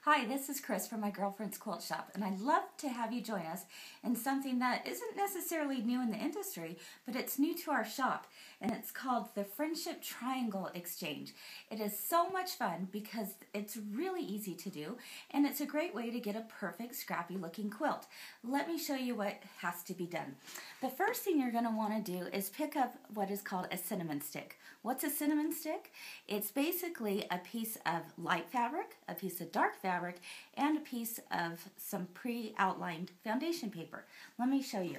Hi, this is Chris from My Girlfriend's Quilt Shop, and I'd love to have you join us in something that isn't necessarily new in the industry, but it's new to our shop, and it's called the Friendship Triangle Exchange. It is so much fun because it's really easy to do, and it's a great way to get a perfect scrappy looking quilt. Let me show you what has to be done. The first thing you're going to want to do is pick up what is called a cinnamon stick. What's a cinnamon stick? It's basically a piece of light fabric, a piece of dark fabric, and a piece of some pre-outlined foundation paper. Let me show you.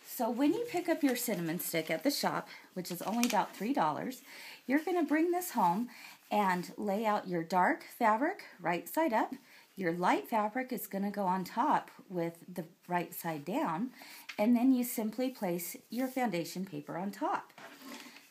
So when you pick up your cinnamon stick at the shop, which is only about $3, you're going to bring this home and lay out your dark fabric right side up. Your light fabric is going to go on top with the right side down, and then you simply place your foundation paper on top.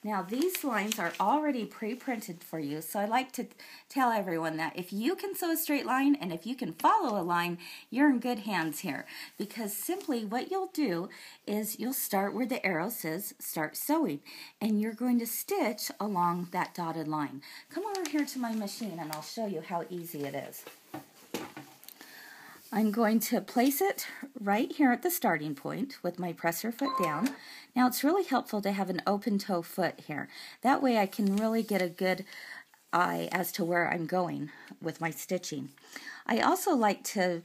Now these lines are already pre-printed for you, so I like to tell everyone that if you can sew a straight line and if you can follow a line, you're in good hands here, because simply what you'll do is you'll start where the arrow says start sewing, and you're going to stitch along that dotted line. Come over here to my machine and I'll show you how easy it is. I'm going to place it right here at the starting point with my presser foot down. Now it's really helpful to have an open toe foot here. That way I can really get a good eye as to where I'm going with my stitching. I also like to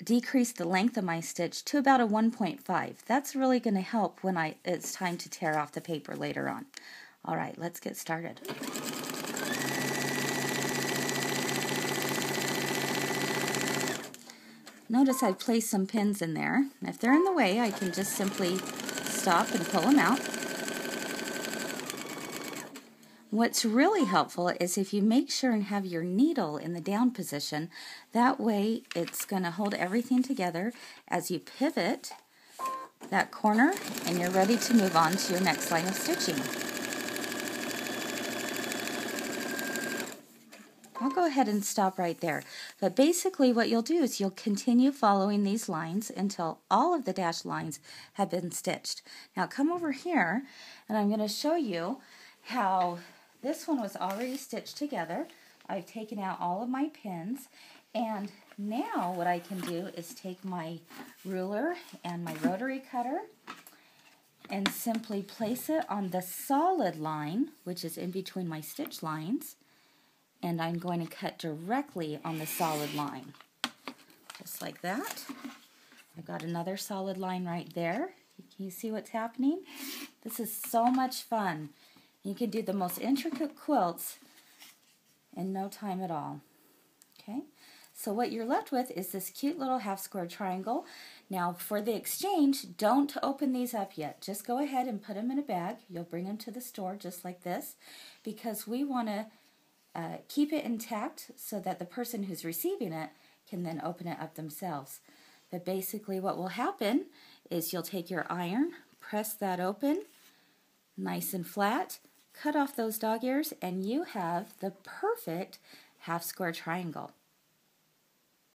decrease the length of my stitch to about a 1.5. That's really going to help when it's time to tear off the paper later on. Alright, let's get started. Notice I've placed some pins in there. If they're in the way, I can just simply stop and pull them out. What's really helpful is if you make sure and have your needle in the down position. That way it's going to hold everything together as you pivot that corner and you're ready to move on to your next line of stitching. I'll go ahead and stop right there. But basically what you'll do is you'll continue following these lines until all of the dashed lines have been stitched. Now come over here and I'm going to show you how this one was already stitched together. I've taken out all of my pins, and now what I can do is take my ruler and my rotary cutter and simply place it on the solid line, which is in between my stitch lines. And I'm going to cut directly on the solid line, just like that. I've got another solid line right there. Can you see what's happening? This is so much fun. You can do the most intricate quilts in no time at all. Okay, so what you're left with is this cute little half square triangle. Now for the exchange, don't open these up yet. Just go ahead and put them in a bag. You'll bring them to the store just like this, because we want to keep it intact so that the person who's receiving it can then open it up themselves. But basically what will happen is you'll take your iron, press that open, nice and flat, cut off those dog ears, and you have the perfect half square triangle.